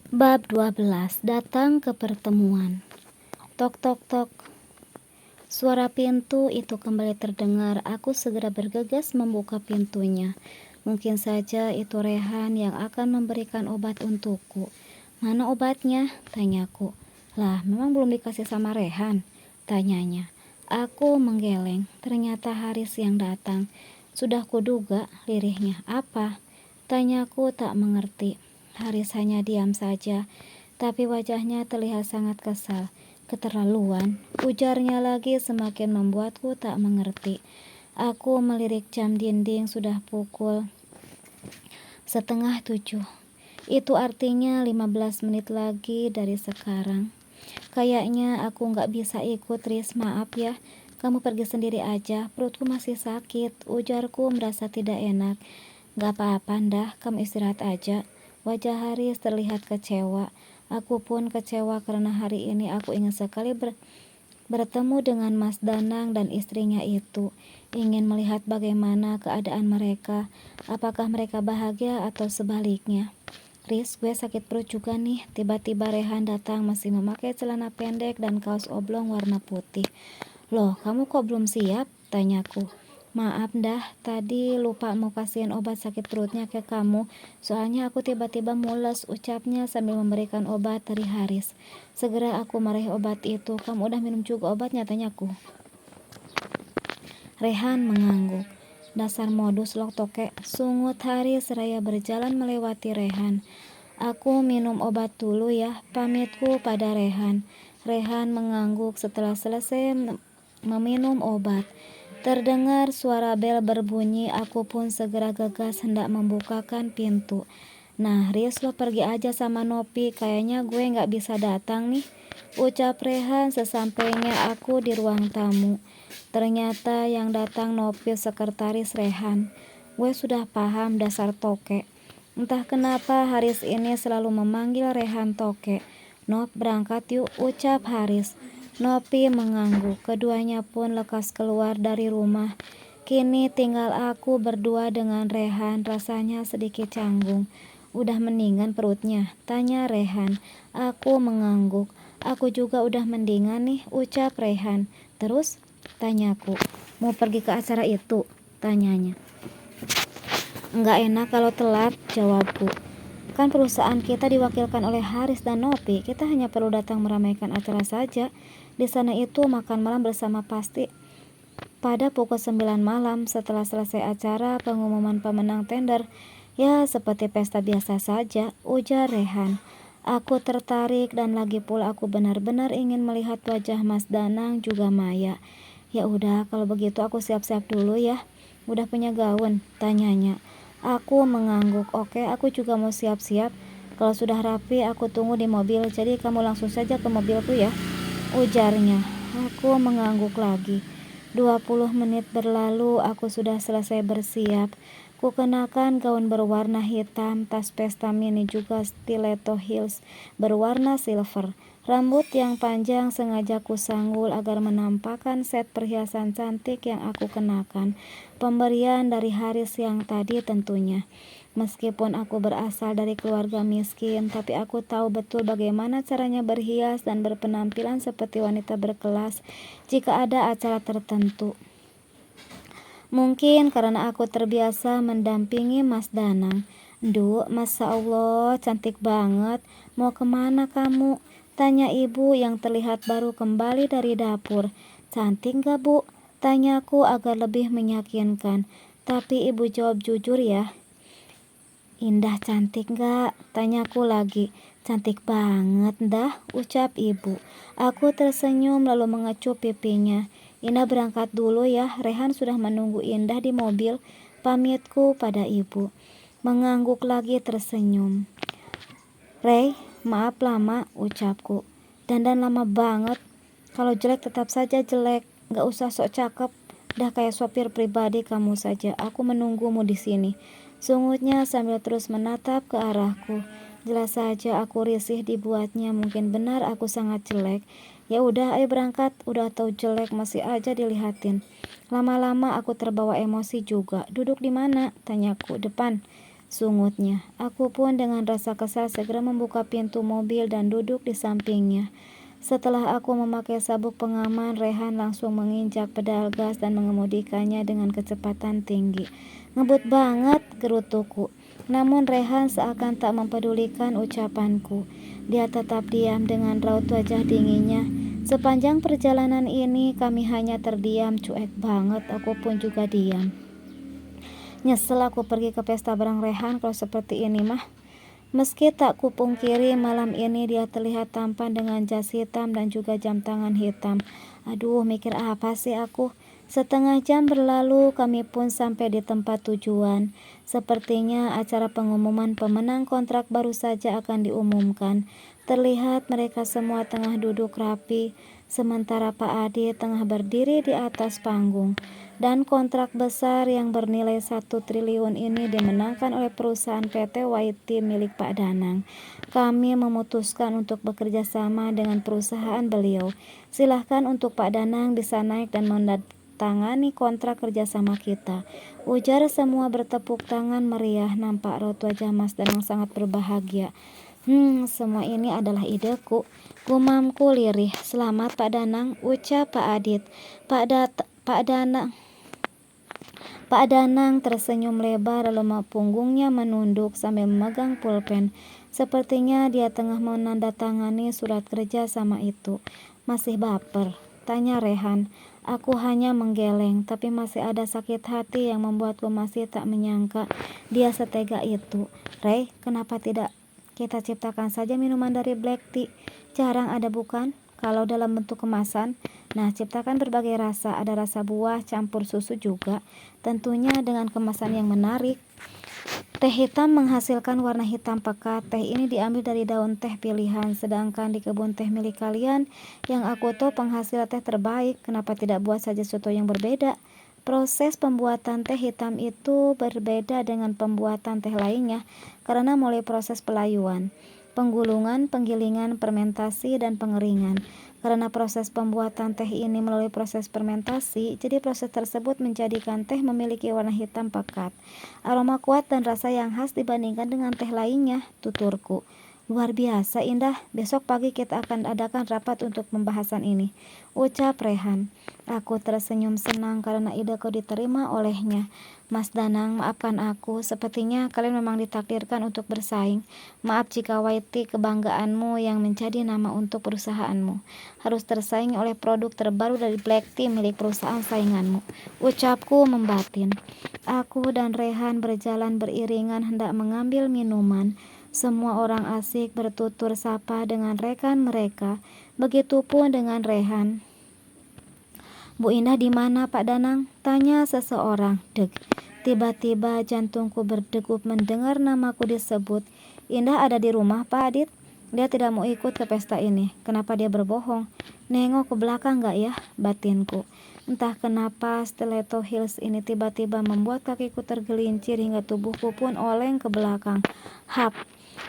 Bab 12. Datang ke pertemuan. Tok tok tok. Suara pintu itu kembali terdengar. Aku segera bergegas membuka pintunya. Mungkin saja itu Rehan yang akan memberikan obat untukku. Mana obatnya? Tanyaku. Lah, memang belum dikasih sama Rehan? Tanyanya. Aku menggeleng. Ternyata Haris yang datang. Sudah kuduga, lirihnya. Apa? Tanyaku tak mengerti. Haris hanya diam saja, tapi wajahnya terlihat sangat kesal. Keterlaluan, ujarnya lagi semakin membuatku tak mengerti. Aku melirik jam dinding, sudah pukul 6:30. Itu artinya 15 menit lagi dari sekarang. Kayaknya aku gak bisa ikut, Riz, maaf ya. Kamu pergi sendiri aja, perutku masih sakit, ujarku merasa tidak enak. Gak apa-apa, Ndah, kamu istirahat aja. Wajah Haris terlihat kecewa. Aku pun kecewa karena hari ini aku ingin sekali bertemu dengan Mas Danang dan istrinya itu. Ingin melihat bagaimana keadaan mereka. Apakah mereka bahagia atau sebaliknya. Riz, gue sakit perut juga nih. Tiba-tiba Rehan datang masih memakai celana pendek dan kaos oblong warna putih. Loh, kamu kok belum siap? Tanyaku. Maaf dah, tadi lupa mau kasihin obat sakit perutnya ke kamu. Soalnya aku tiba-tiba mules, ucapnya sambil memberikan obat dari Haris. Segera aku meraih obat itu. Kamu udah minum juga obatnya? Tanyaku. Rehan mengangguk. Dasar modus lo toke, sungut Haris seraya berjalan melewati Rehan. Aku minum obat dulu ya, pamitku pada Rehan. Rehan mengangguk setelah selesai meminum obat. Terdengar suara bel berbunyi, aku pun segera gegas hendak membukakan pintu. Nah, Riz, lo pergi aja sama Nopi, kayaknya gue gak bisa datang nih, ucap Rehan sesampainya aku di ruang tamu. Ternyata yang datang Nopi, sekretaris Rehan. Gue sudah paham dasar toke. Entah kenapa Haris ini selalu memanggil Rehan toke. Nop, berangkat yuk, ucap Haris. Nopi mengangguk. Keduanya pun lekas keluar dari rumah. Kini tinggal aku berdua dengan Rehan. Rasanya sedikit canggung. Udah mendingan perutnya? Tanya Rehan. Aku mengangguk. Aku juga udah mendingan nih, ucap Rehan. Terus? Tanyaku. Mau pergi ke acara itu? Tanyanya. Enggak enak kalau telat, jawabku. Kan perusahaan kita diwakilkan oleh Haris dan Nopi. Kita hanya perlu datang meramaikan acara saja. Di sana itu makan malam bersama pasti pada pukul 9 malam. Setelah selesai acara pengumuman pemenang tender. Ya, seperti pesta biasa saja, ujar Rehan. Aku tertarik dan lagi pula aku benar-benar ingin melihat wajah Mas Danang juga Maya. Ya udah, kalau begitu aku siap-siap dulu ya. Udah punya gaun? Tanyanya. Aku mengangguk. Oke, aku juga mau siap-siap. Kalau sudah rapi, aku tunggu di mobil. Jadi kamu langsung saja ke mobilku ya, ujarnya. Aku mengangguk lagi. 20 menit berlalu, aku sudah selesai bersiap. Kukenakan gaun berwarna hitam, tas pesta mini juga stiletto heels berwarna silver. Rambut yang panjang sengaja kusanggul agar menampakkan set perhiasan cantik yang aku kenakan. Pemberian dari Haris yang tadi tentunya. Meskipun aku berasal dari keluarga miskin, tapi aku tahu betul bagaimana caranya berhias dan berpenampilan seperti wanita berkelas jika ada acara tertentu. Mungkin karena aku terbiasa mendampingi Mas Danang. Duh, Masya Allah, cantik banget. Mau kemana kamu? Tanya ibu yang terlihat baru kembali dari dapur. Cantik gak, Bu? Tanyaku agar lebih meyakinkan. Tapi ibu jawab jujur ya. Indah cantik gak? Tanyaku lagi. Cantik banget dah, ucap ibu. Aku tersenyum lalu mengecup pipinya. Indah berangkat dulu ya, Rehan sudah menunggu Indah di mobil, pamitku pada ibu. Mengangguk lagi tersenyum. Rey, maaf lama, ucapku. Dandan lama banget. Kalau jelek tetap saja jelek, gak usah sok cakep. Dah kayak sopir pribadi kamu saja. Aku menunggumu di sini. Sungutnya sambil terus menatap ke arahku. Jelas saja aku risih dibuatnya. Mungkin benar aku sangat jelek. Ya udah, ayo berangkat. Udah tahu jelek masih aja dilihatin. Lama-lama aku terbawa emosi juga. Duduk di mana? Tanyaku. Depan. sungutnya. Aku pun dengan rasa kesal segera membuka pintu mobil dan duduk di sampingnya. Setelah aku memakai sabuk pengaman, Rehan langsung menginjak pedal gas dan mengemudikannya dengan kecepatan tinggi. "Ngebut banget," gerutuku. Namun Rehan seakan tak mempedulikan ucapanku. Dia tetap diam dengan raut wajah dinginnya. Sepanjang perjalanan ini kami hanya terdiam, cuek banget. Aku pun juga diam. Nyesel aku pergi ke pesta bareng Rehan kalau seperti ini mah. Meski tak kupungkiri malam ini dia terlihat tampan dengan jas hitam dan juga jam tangan hitam. Aduh, mikir apa sih aku? Setengah jam berlalu, kami pun sampai di tempat tujuan. Sepertinya acara pengumuman pemenang kontrak baru saja akan diumumkan. Terlihat mereka semua tengah duduk rapi, sementara Pak Adi tengah berdiri di atas panggung. Dan kontrak besar yang bernilai 1 triliun ini dimenangkan oleh perusahaan PT YT milik Pak Danang. Kami memutuskan untuk bekerja sama dengan perusahaan beliau. Silahkan untuk Pak Danang bisa naik dan menandatangani kontrak kerjasama kita, ujar semua bertepuk tangan meriah. Nampak raut wajah Mas Danang sangat berbahagia. Semua ini adalah ideku, gumamku lirih. Selamat Pak Danang, ucap Pak Adit. Pak Danang tersenyum lebar lalu punggungnya menunduk sambil memegang pulpen. Sepertinya dia tengah menandatangani surat kerja sama itu. "Masih baper?" tanya Rehan. Aku hanya menggeleng, tapi masih ada sakit hati yang membuatku masih tak menyangka dia setega itu. "Rey, kenapa tidak kita ciptakan saja minuman dari black tea? Jarang ada bukan? Kalau dalam bentuk kemasan. Nah, ciptakan berbagai rasa, ada rasa buah, campur susu juga. Tentunya dengan kemasan yang menarik. Teh hitam menghasilkan warna hitam pekat. Teh ini diambil dari daun teh pilihan, sedangkan di kebun teh milik kalian yang aku tahu penghasil teh terbaik. Kenapa tidak buat saja sesuatu yang berbeda? Proses pembuatan teh hitam itu berbeda dengan pembuatan teh lainnya karena mulai proses pelayuan, penggulungan, penggilingan, fermentasi, dan pengeringan. Karena proses pembuatan teh ini melalui proses fermentasi, jadi proses tersebut menjadikan teh memiliki warna hitam pekat, aroma kuat, dan rasa yang khas dibandingkan dengan teh lainnya, tuturku. Luar biasa indah, besok pagi kita akan adakan rapat untuk pembahasan ini, ucap Rehan. Aku tersenyum senang karena ideku diterima olehnya. Mas Danang, maafkan aku, sepertinya kalian memang ditakdirkan untuk bersaing. Maaf jika YT kebanggaanmu yang menjadi nama untuk perusahaanmu harus tersaing oleh produk terbaru dari black tea milik perusahaan sainganmu, ucapku membatin. Aku dan Rehan berjalan beriringan hendak mengambil minuman. Semua orang asik bertutur sapa dengan rekan mereka. Begitupun dengan Rehan. "Bu Indah di mana Pak Danang?" tanya seseorang. Deg. Tiba-tiba jantungku berdegup mendengar namaku disebut. "Indah ada di rumah Pak Adit. Dia tidak mau ikut ke pesta ini." Kenapa dia berbohong? Nengok ke belakang gak ya, batinku. Entah kenapa stiletto heels ini tiba-tiba membuat kakiku tergelincir hingga tubuhku pun oleng ke belakang. Hap.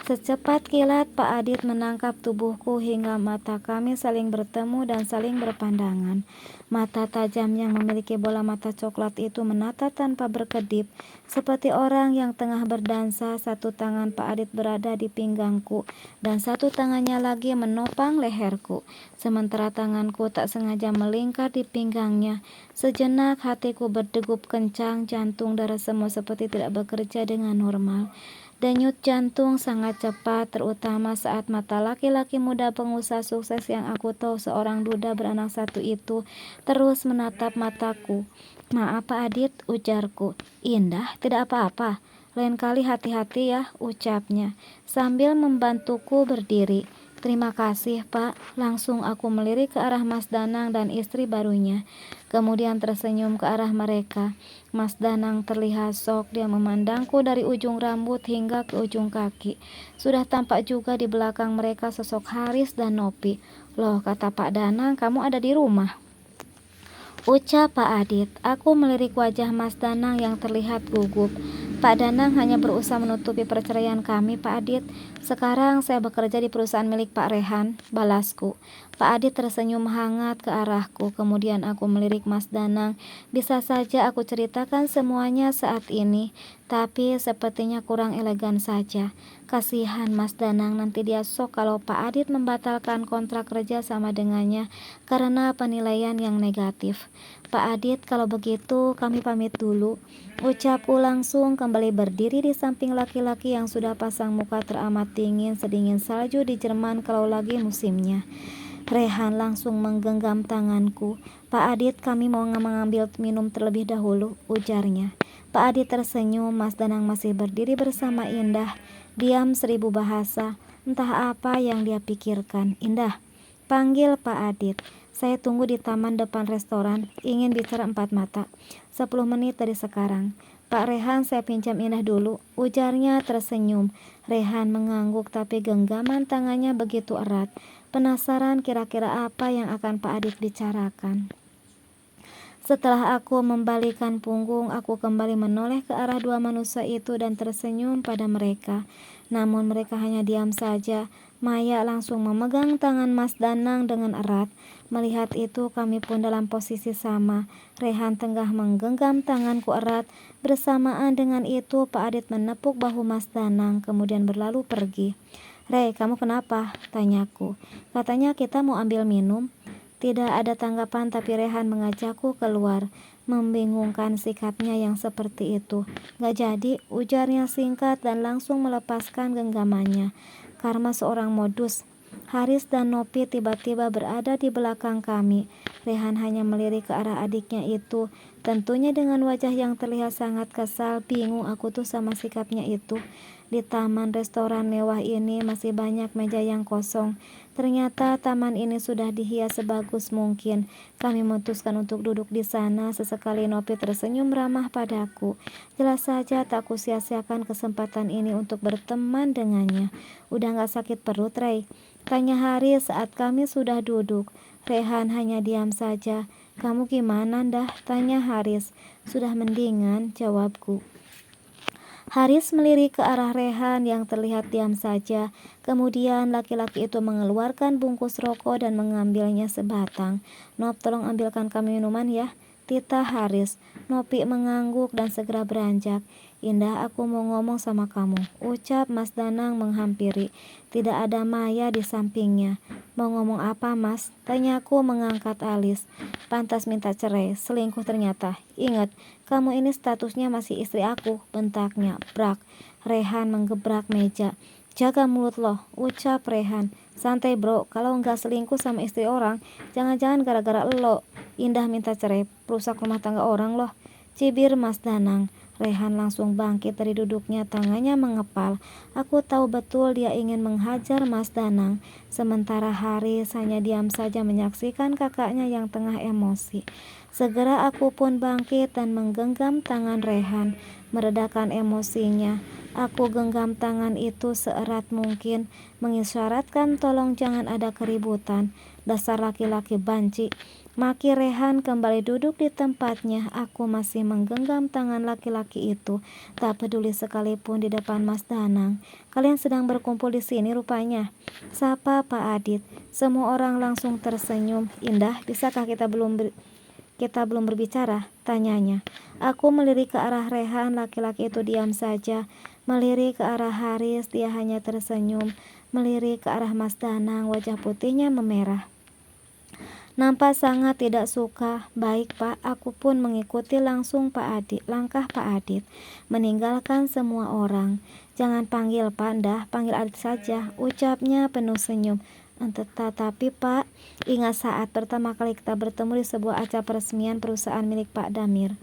Secepat kilat Pak Adit menangkap tubuhku hingga mata kami saling bertemu dan saling berpandangan. Mata tajam yang memiliki bola mata coklat itu menatap tanpa berkedip, seperti orang yang tengah berdansa. Satu tangan Pak Adit berada di pinggangku dan satu tangannya lagi menopang leherku, sementara tanganku tak sengaja melingkar di pinggangnya. Sejenak hatiku berdegup kencang, jantung darah semua seperti tidak bekerja dengan normal. Denyut jantung sangat cepat, terutama saat mata laki-laki muda pengusaha sukses yang aku tahu seorang duda beranak satu itu terus menatap mataku. "Maaf Pak Adit," ujarku. "Indah, tidak apa-apa. Lain kali hati-hati ya," ucapnya sambil membantuku berdiri. "Terima kasih Pak." Langsung aku melirik ke arah Mas Danang dan istri barunya, kemudian tersenyum ke arah mereka. Mas Danang terlihat shock, dia memandangku dari ujung rambut hingga ke ujung kaki. Sudah tampak juga di belakang mereka sosok Haris dan Nopi. "Loh," kata Pak Danang, "kamu ada di rumah?" ucap Pak Adit. Aku melirik wajah Mas Danang yang terlihat gugup. "Pak Danang hanya berusaha menutupi perceraian kami, Pak Adit. Sekarang saya bekerja di perusahaan milik Pak Rehan," balasku. Pak Adit tersenyum hangat ke arahku. Kemudian aku melirik Mas Danang. "Bisa saja aku ceritakan semuanya saat ini, tapi sepertinya kurang elegan saja. Kasihan Mas Danang, nanti dia sok kalau Pak Adit membatalkan kontrak kerja sama dengannya karena penilaian yang negatif. Pak Adit, kalau begitu kami pamit dulu. Ucapku langsung kembali berdiri di samping laki-laki yang sudah pasang muka teramat dingin, sedingin salju di Jerman kalau lagi musimnya. Rehan langsung menggenggam tanganku. Pak Adit, kami mau mengambil minum terlebih dahulu, ujarnya. Pak Adit tersenyum. Mas Danang masih berdiri bersama Indah, diam 1000 bahasa. Entah apa yang dia pikirkan. Indah, panggil Pak Adit. Saya tunggu di taman depan restoran, ingin bicara 4 mata. 10 menit dari sekarang. Pak Rehan, saya pinjam Indah dulu, ujarnya tersenyum. Rehan mengangguk tapi genggaman tangannya begitu erat. Penasaran kira-kira apa yang akan Pak Adit bicarakan. Setelah aku membalikkan punggung, aku kembali menoleh ke arah dua manusia itu dan tersenyum pada mereka. Namun mereka hanya diam saja. Maya langsung memegang tangan Mas Danang dengan erat. Melihat itu kami pun dalam posisi sama. Rehan tengah menggenggam tanganku erat. Bersamaan dengan itu Pak Adit menepuk bahu Mas Danang kemudian berlalu pergi. Rey, kamu kenapa? Tanyaku. Katanya kita mau ambil minum. Tidak ada tanggapan tapi Rehan mengajakku keluar. Membingungkan sikapnya yang seperti itu. Gak jadi, ujarnya singkat dan langsung melepaskan genggamannya. Karma seorang modus. Haris dan Nopi tiba-tiba berada di belakang kami. Rehan hanya melirik ke arah adiknya itu. Tentunya dengan wajah yang terlihat sangat kesal. Bingung aku tuh sama sikapnya itu. Di taman restoran mewah ini masih banyak meja yang kosong. Ternyata taman ini sudah dihias sebagus mungkin. Kami memutuskan untuk duduk di sana. Sesekali Nopi tersenyum ramah padaku. Jelas saja tak kusia-siakan kesempatan ini untuk berteman dengannya. Udah gak sakit perut, Rey? Tanya Haris saat kami sudah duduk. Rehan hanya diam saja. Kamu gimana, Dah? Tanya Haris. Sudah mendingan, jawabku. Haris melirik ke arah Rehan yang terlihat diam saja. Kemudian laki-laki itu mengeluarkan bungkus rokok dan mengambilnya sebatang. Nop, tolong ambilkan kami minuman ya, titah Haris. Nopi mengangguk dan segera beranjak. Indah, aku mau ngomong sama kamu, ucap Mas Danang menghampiri. Tidak ada Maya di sampingnya. Mau ngomong apa, Mas? Tanyaku mengangkat alis. Pantas minta cerai, selingkuh ternyata. Ingat, kamu ini statusnya masih istri aku, bentaknya. Brak. Rehan menggebrak meja. Jaga mulut loh, ucap Rehan. Santai bro, kalau nggak selingkuh sama istri orang, jangan-jangan gara-gara lo. Indah minta cerai, perusak rumah tangga orang loh, cibir Mas Danang. Rehan langsung bangkit dari duduknya, tangannya mengepal. Aku tahu betul dia ingin menghajar Mas Danang. Sementara Haris hanya diam saja menyaksikan kakaknya yang tengah emosi. Segera aku pun bangkit dan menggenggam tangan Rehan, meredakan emosinya. Aku genggam tangan itu seerat mungkin, mengisyaratkan tolong jangan ada keributan. Dasar laki-laki banci. Maki Rehan kembali duduk di tempatnya. Aku masih menggenggam tangan laki-laki itu, tak peduli sekalipun di depan Mas Danang. Kalian sedang berkumpul di sini rupanya, sapa Pak Adit. Semua orang langsung tersenyum. Indah, bisakah kita belum berbicara? Tanyanya. Aku melirik ke arah Rehan, laki-laki itu diam saja. Melirik ke arah Haris, dia hanya tersenyum. Melirik ke arah Mas Danang, wajah putihnya memerah. Nampak sangat tidak suka. Baik Pak, aku pun mengikuti langsung langkah Pak Adit, meninggalkan semua orang. Jangan panggil Pak, Dah, panggil Adit saja, ucapnya penuh senyum. Tetapi Pak, ingat saat pertama kali kita bertemu di sebuah acara peresmian perusahaan milik Pak Damir.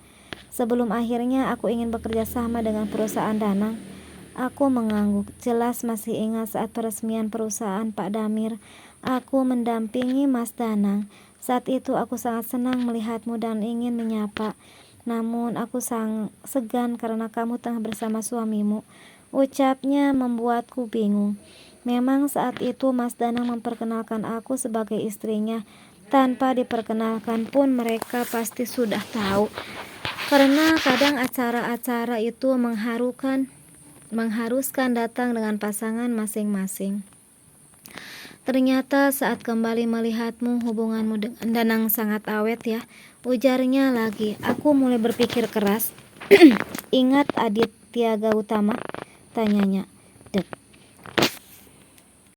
Sebelum akhirnya aku ingin bekerja sama dengan perusahaan Danang. Aku mengangguk. Jelas masih ingat saat peresmian perusahaan Pak Damir. Aku mendampingi Mas Danang. Saat itu aku sangat senang melihatmu dan ingin menyapa. Namun aku sangat segan karena kamu tengah bersama suamimu. Ucapnya membuatku bingung. Memang saat itu Mas Danang memperkenalkan aku sebagai istrinya. Tanpa diperkenalkan pun mereka pasti sudah tahu. Karena kadang acara-acara itu mengharuskan datang dengan pasangan masing-masing. Ternyata saat kembali melihatmu, hubunganmu dengan Danang sangat awet ya, ujarnya lagi. Aku mulai berpikir keras. Ingat Adit, Tiaga Utama? Tanyanya.